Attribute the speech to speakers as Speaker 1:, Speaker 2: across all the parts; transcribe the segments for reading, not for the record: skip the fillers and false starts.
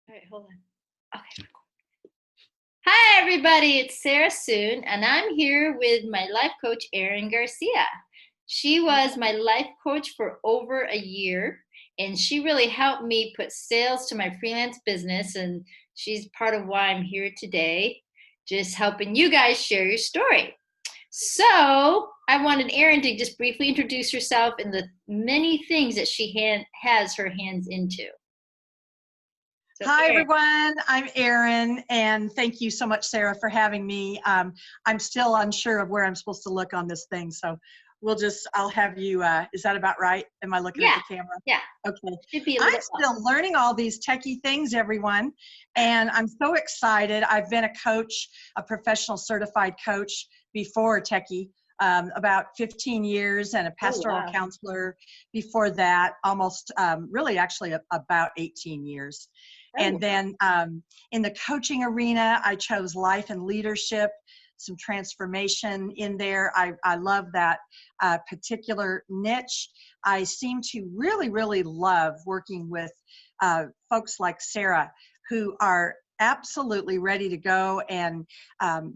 Speaker 1: All right, hold on. Okay. Hi, everybody. It's Sarah Soon, and I'm here with my life coach, Erin Garcia. She was my life coach for over a year, and she really helped me put sales to my freelance business. And she's part of why I'm here today, just helping you guys share your story. So, I wanted Erin to just briefly introduce herself and the many things that she has her hands into. So,
Speaker 2: Hi,
Speaker 1: Erin.
Speaker 2: everyone. I'm Erin, and thank you so much, Sarah, for having me. I'm still unsure of where I'm supposed to look on this thing, so I'll have you, is that about right? Am I looking at the camera?
Speaker 1: Yeah.
Speaker 2: Okay.
Speaker 1: Should be a
Speaker 2: I'm
Speaker 1: little
Speaker 2: still learning all these techie things, everyone, and I'm so excited. I've been a coach, a professional certified coach before techie, about 15 years, and a pastoral counselor before that, almost really actually about 18 years. And then in the coaching arena, I chose life and leadership, some transformation in there. I love that particular niche. I seem to really, really love working with folks like Sarah, who are absolutely ready to go and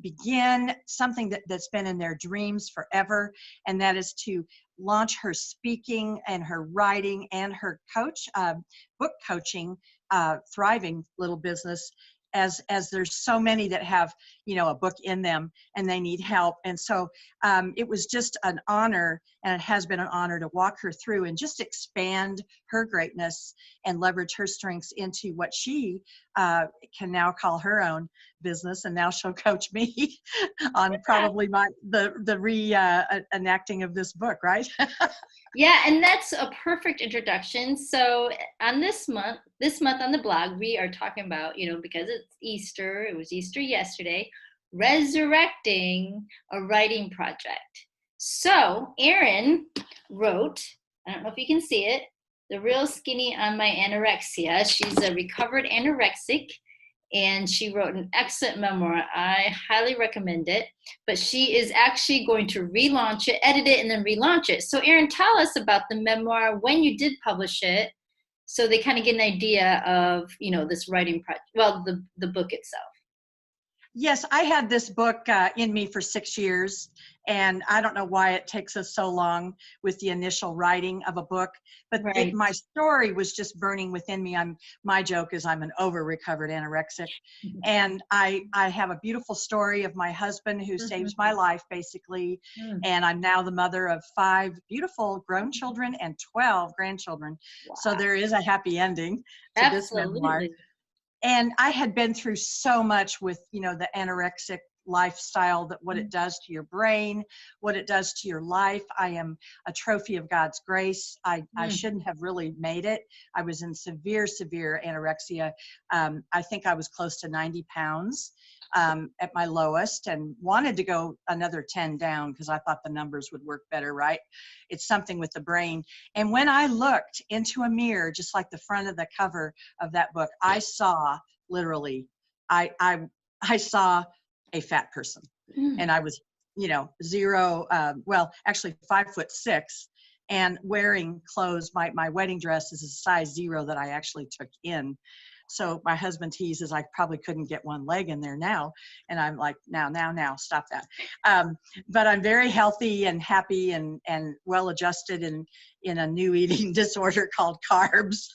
Speaker 2: begin something that's been in their dreams forever, and that is to launch her speaking and her writing and her book coaching, thriving little business, as there's so many that have a book in them and they need help. And so it was just an honor, and it has been an honor, to walk her through and just expand her greatness and leverage her strengths into what she can now call her own business. And now she'll coach me on probably the reenacting of this book, right?
Speaker 1: Yeah, and that's a perfect introduction. So on this month on the blog, we are talking about, because it's Easter, it was Easter yesterday, resurrecting a writing project. So Erin wrote, I don't know if you can see it, The Real Skinny on My Anorexia. She's a recovered anorexic, and she wrote an excellent memoir. I highly recommend it. But she is actually going to relaunch it, edit it, and then relaunch it. So, Erin, tell us about the memoir, when you did publish it, so they kind of get an idea of, this writing project, well, the book itself.
Speaker 2: Yes, I had this book in me for 6 years, and I don't know why it takes us so long with the initial writing of a book, but
Speaker 1: Right.
Speaker 2: my story was just burning within me. My joke is I'm an over-recovered anorexic, and I have a beautiful story of my husband who saves my life, basically, and I'm now the mother of 5 beautiful grown children and 12 grandchildren. Wow. So there is a happy ending to this memoir. And I had been through so much with, the anorexic lifestyle, that what it does to your brain, what it does to your life. I am a trophy of God's grace. I shouldn't have really made it. I was in severe, severe anorexia. I think I was close to 90 pounds at my lowest, and wanted to go another 10 down because I thought the numbers would work better, right? It's something with the brain. And when I looked into a mirror, just like the front of the cover of that book, I saw literally, I saw a fat person. And I was, zero, actually 5'6", and wearing clothes. My wedding dress is a size 0 that I actually took in. So my husband teases I probably couldn't get one leg in there now. And I'm like, now, stop that. But I'm very healthy and happy and well-adjusted in a new eating disorder called carbs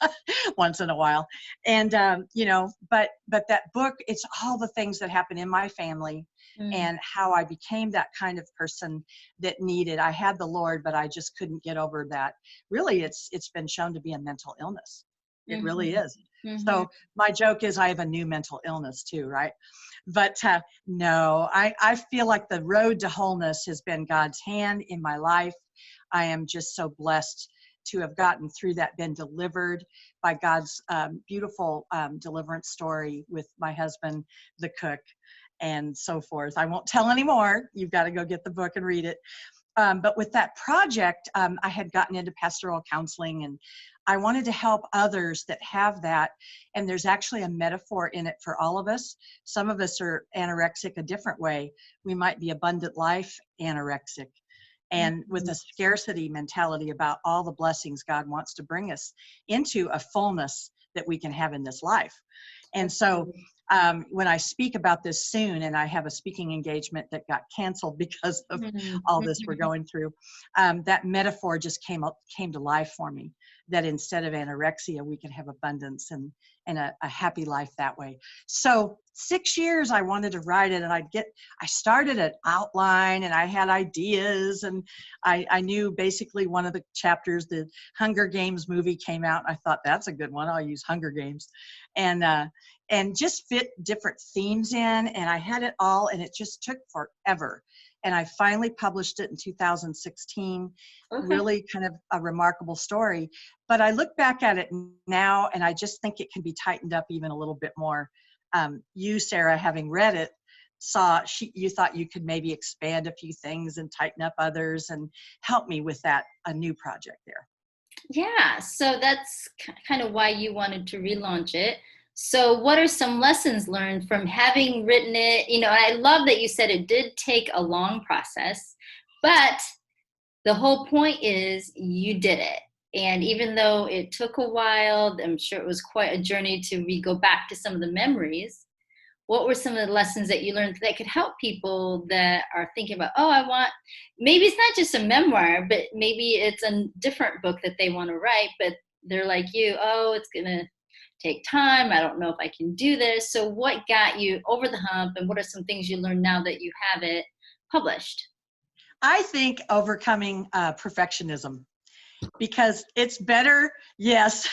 Speaker 2: once in a while. And, but that book, it's all the things that happen in my family and how I became that kind of person that needed. I had the Lord, but I just couldn't get over that. Really, it's been shown to be a mental illness. It really is. So my joke is I have a new mental illness too, right? But no, I feel like the road to wholeness has been God's hand in my life. I am just so blessed to have gotten through that, been delivered by God's beautiful deliverance story with my husband, the cook, and so forth. I won't tell anymore. You've got to go get the book and read it. But with that project, I had gotten into pastoral counseling, and I wanted to help others that have that. And there's actually a metaphor in it for all of us. Some of us are anorexic a different way. We might be abundant life anorexic, and with a scarcity mentality about all the blessings God wants to bring us into a fullness that we can have in this life. And so when I speak about this soon, and I have a speaking engagement that got canceled because of all this we're going through, that metaphor just came to life for me, that instead of anorexia, we can have abundance and a happy life that way. So 6 years I wanted to write it, and I started an outline, and I had ideas, and I knew basically one of the chapters, the Hunger Games movie came out, and I thought that's a good one. I'll use Hunger Games, and just fit different themes in, and I had it all, and it just took forever. And I finally published it in 2016.
Speaker 1: Okay.
Speaker 2: Really kind of a remarkable story. But I look back at it now, and I just think it can be tightened up even a little bit more. You, Sarah, having read it, you thought you could maybe expand a few things and tighten up others and help me with a new project there.
Speaker 1: Yeah, so that's kind of why you wanted to relaunch it. So what are some lessons learned from having written it? And I love that you said it did take a long process, but the whole point is you did it. And even though it took a while, I'm sure it was quite a journey to go back to some of the memories. What were some of the lessons that you learned that could help people that are thinking about, maybe it's not just a memoir, but maybe it's a different book that they want to write, but they're like you, it's going to take time. I don't know if I can do this. So what got you over the hump, and what are some things you learned now that you have it published?
Speaker 2: I think overcoming perfectionism, because it's better, yes,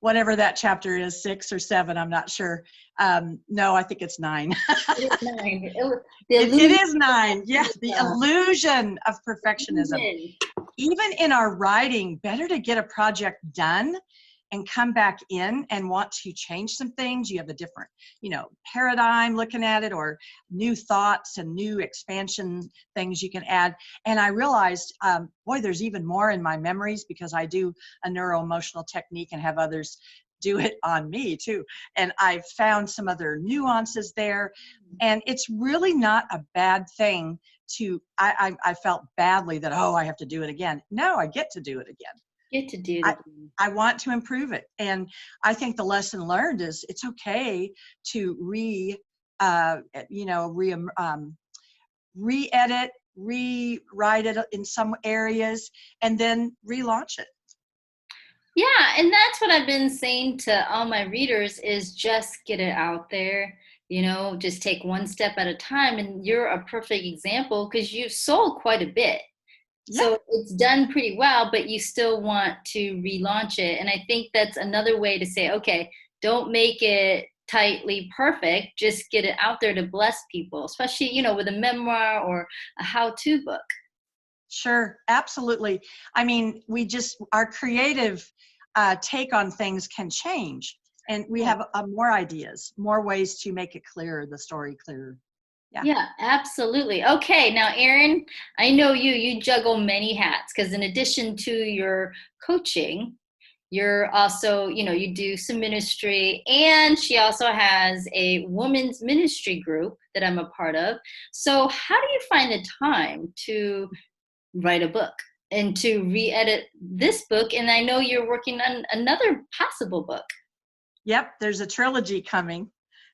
Speaker 2: whatever that chapter is, 6 or 7, I'm not sure. No, I think it's 9.
Speaker 1: It is 9.
Speaker 2: It is 9. Yeah, the illusion of perfectionism. Even in our writing, better to get a project done and come back in and want to change some things. You have a different, paradigm looking at it, or new thoughts and new expansion things you can add. And I realized, there's even more in my memories, because I do a neuro-emotional technique and have others do it on me too. And I've found some other nuances there. And it's really not a bad thing I felt badly that, I have to do it again. No, I get to do it again.
Speaker 1: Get to do it.
Speaker 2: I want to improve it. And I think the lesson learned is it's okay to re-edit, rewrite it in some areas, and then relaunch it.
Speaker 1: Yeah, and that's what I've been saying to all my readers is just get it out there. Just take one step at a time. And you're a perfect example because you've sold quite a bit.
Speaker 2: Yeah.
Speaker 1: So it's done pretty well, but you still want to relaunch it. And I think that's another way to say, okay, don't make it tightly perfect. Just get it out there to bless people, especially, with a memoir or a how-to book.
Speaker 2: Sure, absolutely. I mean, our creative take on things can change, and we have more ideas, more ways to make it clearer, the story clearer.
Speaker 1: Yeah, absolutely. Okay, now Erin, I know you juggle many hats, because in addition to your coaching, you're also, you do some ministry, and she also has a women's ministry group that I'm a part of. So how do you find the time to write a book and to re-edit this book? And I know you're working on another possible book.
Speaker 2: Yep, there's a trilogy coming.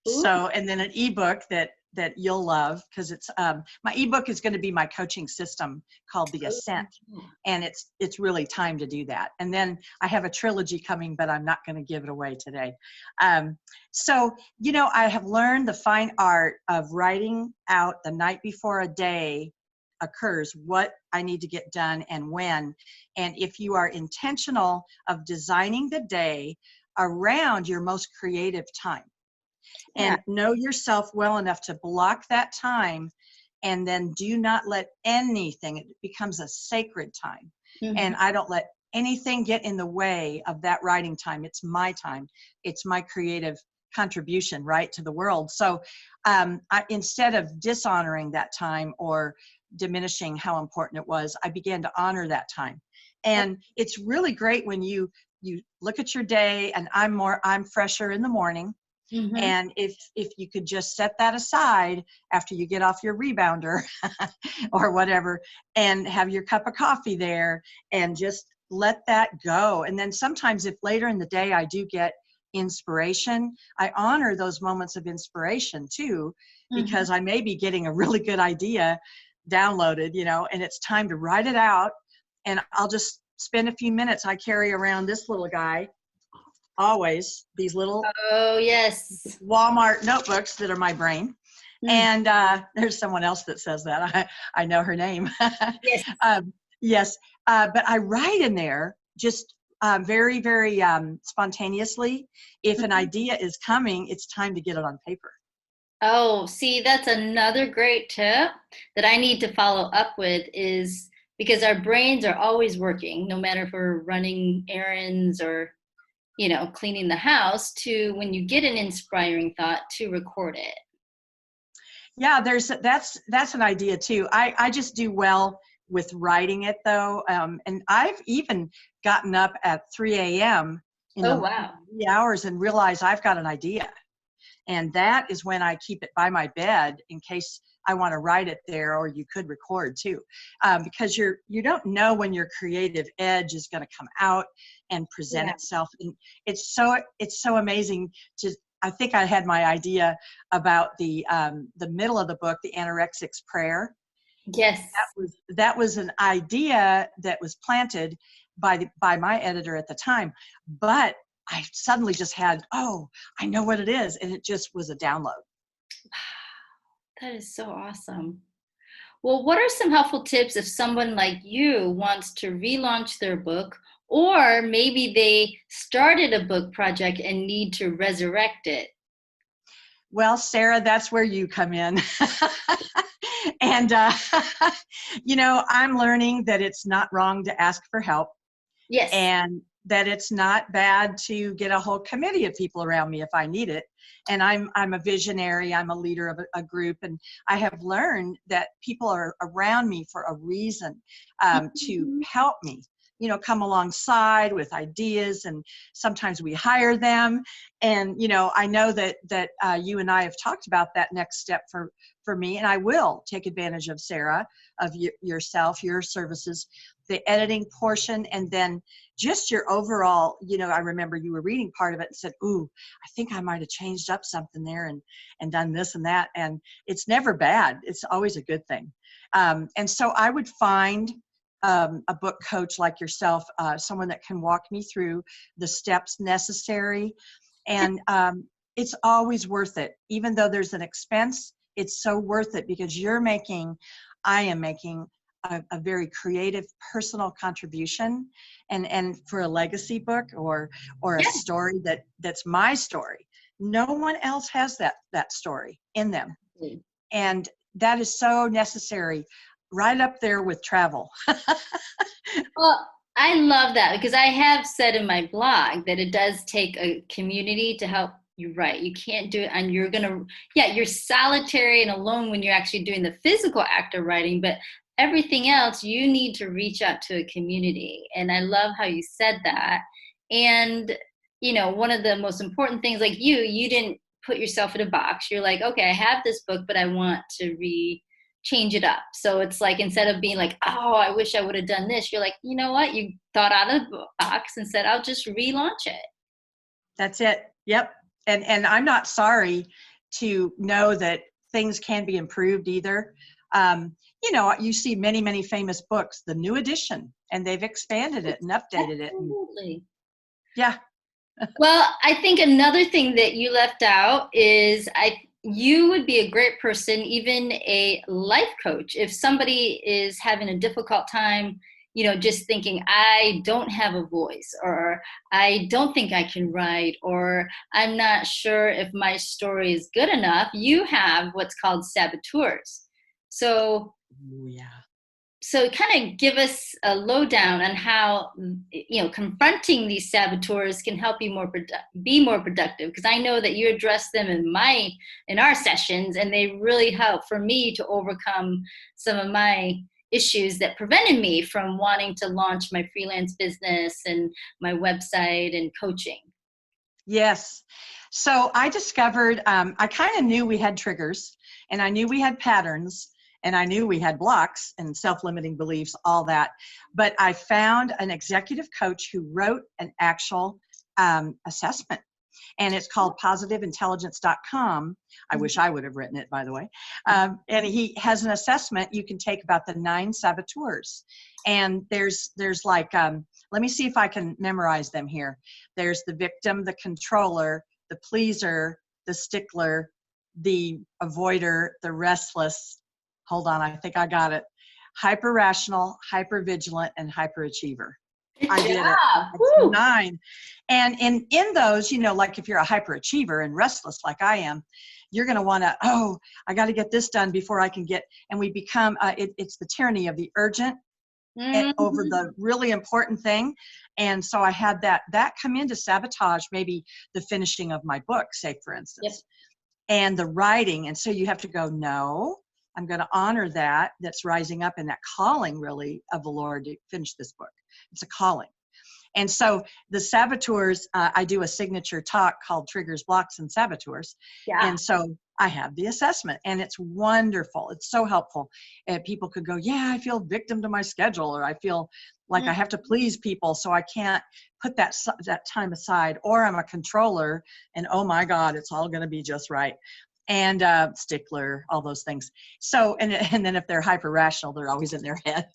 Speaker 1: Ooh.
Speaker 2: So, and then an ebook that you'll love, because it's my ebook is going to be my coaching system called The Ascent, and it's really time to do that. And then I have a trilogy coming, but I'm not going to give it away today. So I have learned the fine art of writing out the night before a day occurs what I need to get done and when. And if you are intentional of designing the day around your most creative time, and know yourself well enough to block that time, and then do not let anything, it becomes a sacred time. Mm-hmm. And I don't let anything get in the way of that writing time. It's my time. It's my creative contribution, right, to the world. So instead of dishonoring that time or diminishing how important it was, I began to honor that time. And it's really great when you look at your day, and I'm fresher in the morning. Mm-hmm. And if you could just set that aside after you get off your rebounder or whatever, and have your cup of coffee there, and just let that go. And then sometimes if later in the day I do get inspiration, I honor those moments of inspiration too, because I may be getting a really good idea downloaded, and it's time to write it out. And I'll just spend a few minutes. I carry around this little guy, always, these little
Speaker 1: Oh, yes.
Speaker 2: Walmart notebooks that are my brain. And there's someone else that says that. I know her name.
Speaker 1: Yes.
Speaker 2: Yes. But I write in there just very, very spontaneously. If an idea is coming, it's time to get it on paper.
Speaker 1: Oh, see, that's another great tip that I need to follow up with, is because our brains are always working, no matter if we're running errands or, cleaning the house, to when you get an inspiring thought, to record it.
Speaker 2: Yeah, that's an idea too. I just do well with writing it though. And I've even gotten up at 3 a.m. in
Speaker 1: Oh,
Speaker 2: the
Speaker 1: wow.
Speaker 2: wee hours and realize I've got an idea. And that is when I keep it by my bed in case I want to write it there, or you could record too, because you don't know when your creative edge is going to come out and present itself. And it's so amazing to. I think I had my idea about the middle of the book, the Anorexic's Prayer.
Speaker 1: Yes.
Speaker 2: That was an idea that was planted by my editor at the time, but I suddenly just had, I know what it is. And it just was a download.
Speaker 1: That is so awesome. Well, what are some helpful tips if someone like you wants to relaunch their book, or maybe they started a book project and need to resurrect it?
Speaker 2: Well, Sarah, that's where you come in. And, I'm learning that it's not wrong to ask for help.
Speaker 1: Yes.
Speaker 2: And that it's not bad to get a whole committee of people around me if I need it. And I'm a visionary, I'm a leader of a group, and I have learned that people are around me for a reason, to help me, come alongside with ideas, and sometimes we hire them. And, I know that you and I have talked about that next step for me, and I will take advantage of Sarah, of yourself, your services, the editing portion, and then just your overall, I remember you were reading part of it and said, ooh, I think I might have changed up something there and done this and that. And it's never bad. It's always a good thing. And so I would find a book coach like yourself, someone that can walk me through the steps necessary. And it's always worth it. Even though there's an expense, it's so worth it, because I am making a very creative personal contribution, and for a legacy book or a story that's my story. No one else has that story in them. And that is so necessary, right up there with travel.
Speaker 1: Well, I love that, because I have said in my blog that it does take a community to help you write. You can't do it and you're solitary and alone when you're actually doing the physical act of writing, but everything else, you need to reach out to a community. And I love how you said that. And, one of the most important things, like you didn't put yourself in a box. You're like, okay, I have this book, but I want to change it up. So it's like, instead of being like, oh, I wish I would have done this, you're like, you know what? You thought out of the box and said, I'll just relaunch it.
Speaker 2: That's it. Yep. And I'm not sorry to know that things can be improved either. You see many, many famous books, the new edition, and they've expanded it and updated it.
Speaker 1: Absolutely.
Speaker 2: Yeah.
Speaker 1: Well, I think another thing that you left out is you would be a great person, even a life coach, if somebody is having a difficult time, just thinking, I don't have a voice, or I don't think I can write, or I'm not sure if my story is good enough. You have what's called saboteurs. So, So kind of give us a lowdown on how, confronting these saboteurs can help you be more productive. Because I know that you address them in our sessions, and they really help for me to overcome some of my issues that prevented me from wanting to launch my freelance business and my website and coaching.
Speaker 2: Yes. So I discovered, I kind of knew we had triggers, and I knew we had patterns, and I knew we had blocks and self-limiting beliefs, all that. But I found an executive coach who wrote an actual assessment. and it's called positiveintelligence.com. I wish I would have written it, by the way. And he has an assessment you can take about the 9 saboteurs. And there's like, let me see if I can memorize them here. There's the victim, the controller, the pleaser, the stickler, the avoider, the restless. Hold on, I think I got it. Hyper rational, hyper vigilant, and hyperachiever. I did it. It's 9. And in those, you know, like if you're a hyperachiever and restless like I am, you're going to want to, oh, I got to get this done before I can get, and we become, it's the tyranny of the urgent over the really important thing. And so I had that come into sabotage, maybe the finishing of my book, say, for instance.
Speaker 1: Yep.
Speaker 2: And the writing. And so you have to go, no, I'm going to honor that's rising up in that calling, really, of the Lord to finish this book. It's a calling. And so the saboteurs, I do a signature talk called Triggers, Blocks, and Saboteurs.
Speaker 1: Yeah.
Speaker 2: And so I have the assessment, and it's wonderful. It's so helpful. And people could go, yeah, I feel victim to my schedule, or I feel like I have to please people, so I can't put that time aside, or I'm a controller, and oh my God, it's all going to be just right. And stickler, all those things. So, and then if they're hyper rational, they're always in their head.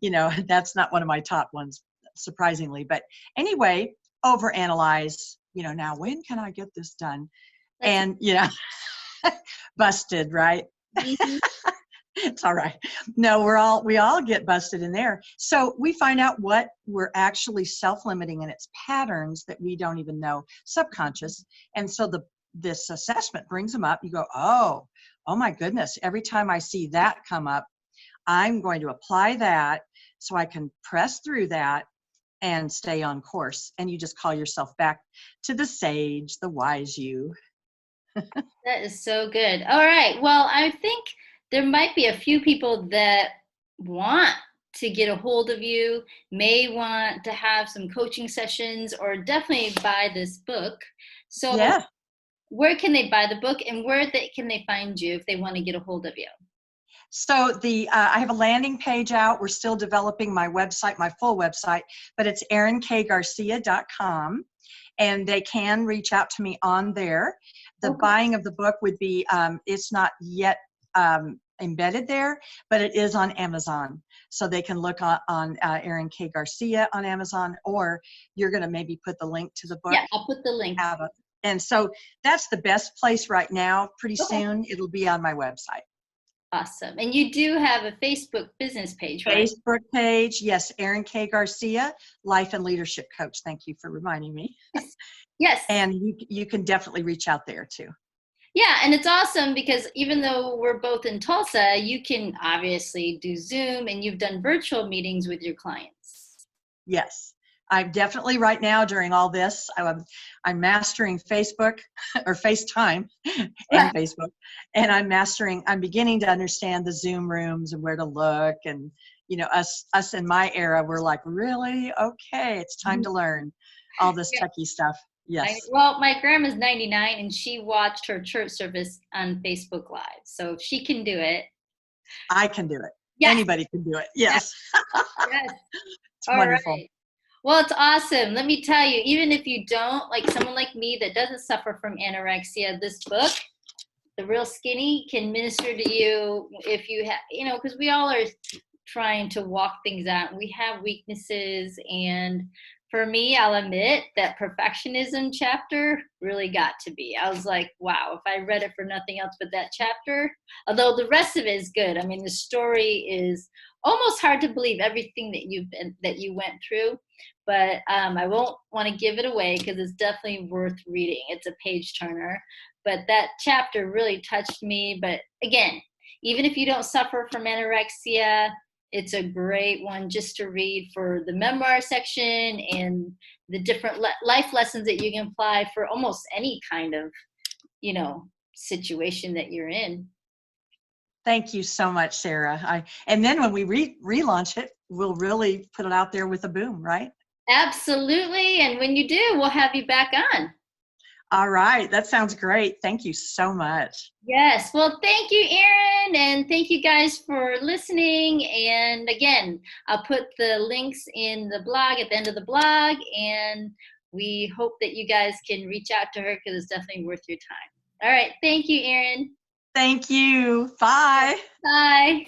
Speaker 2: You know, that's not one of my top ones, surprisingly. But anyway, overanalyze, you know, now when can I get this done? And, you know, busted, right?
Speaker 1: Mm-hmm.
Speaker 2: It's all right. No, we all get busted in there. So we find out what we're actually self-limiting, and it's patterns that we don't even know, subconscious. And so this assessment brings them up. You go, oh my goodness. Every time I see that come up, I'm going to apply that so I can press through that and stay on course. And you just call yourself back to the sage, the wise you.
Speaker 1: That is so good. All right. Well, I think there might be a few people that want to get a hold of you, may want to have some coaching sessions, or definitely buy this book. So
Speaker 2: Yeah.
Speaker 1: where can they buy the book, and where can they find you if they want to get a hold of you?
Speaker 2: So I have a landing page out. We're still developing my website, my full website, but it's erinKgarcia.com, and they can reach out to me on there. The buying of the book would be, it's not yet embedded there, but it is on Amazon. So they can look on Erin K. Garcia on Amazon, or you're going to maybe put the link to the book.
Speaker 1: Yeah, I'll put the link.
Speaker 2: And so that's the best place right now. Pretty soon it'll be on my website.
Speaker 1: Awesome. And you do have a Facebook business page, right?
Speaker 2: Facebook page, yes, Erin K. Garcia, Life and Leadership Coach. Thank you for reminding me.
Speaker 1: Yes.
Speaker 2: And you can definitely reach out there too.
Speaker 1: Yeah, and it's awesome because even though we're both in Tulsa, you can obviously do Zoom, and you've done virtual meetings with your clients.
Speaker 2: Yes. I'm definitely right now during all this, I'm mastering Facebook or FaceTime and Facebook, and I'm beginning to understand the Zoom rooms and where to look. And, you know, us in my era, we're like, really? Okay, it's time to learn all this techie stuff. Yes.
Speaker 1: Well, my grandma's 99, and she watched her church service on Facebook Live. So if she can do it,
Speaker 2: I can do it.
Speaker 1: Yes.
Speaker 2: Anybody can do it. Yes.
Speaker 1: Yes.
Speaker 2: It's wonderful.
Speaker 1: Right. Well, it's awesome. Let me tell you, even if you don't, like someone like me that doesn't suffer from anorexia, this book, The Real Skinny, can minister to you if you have, you know, because we all are trying to walk things out. We have weaknesses, and for me, I'll admit that perfectionism chapter really got to me. I was like, wow, if I read it for nothing else but that chapter, although the rest of it is good. I mean, the story is almost hard to believe, everything that you went through, but I won't want to give it away because it's definitely worth reading. It's a page turner, but that chapter really touched me. But again, even if you don't suffer from anorexia, it's a great one just to read for the memoir section and the different life lessons that you can apply for almost any kind of, you know, situation that you're in.
Speaker 2: Thank you so much, Sarah. And then when we relaunch it, we'll really put it out there with a boom, right?
Speaker 1: Absolutely. And when you do, we'll have you back on.
Speaker 2: All right. That sounds great. Thank you so much.
Speaker 1: Yes. Well, thank you, Erin. And thank you guys for listening. And again, I'll put the links in the blog at the end of the blog. And we hope that you guys can reach out to her because it's definitely worth your time. All right. Thank you, Erin.
Speaker 2: Thank you. Bye.
Speaker 1: Bye.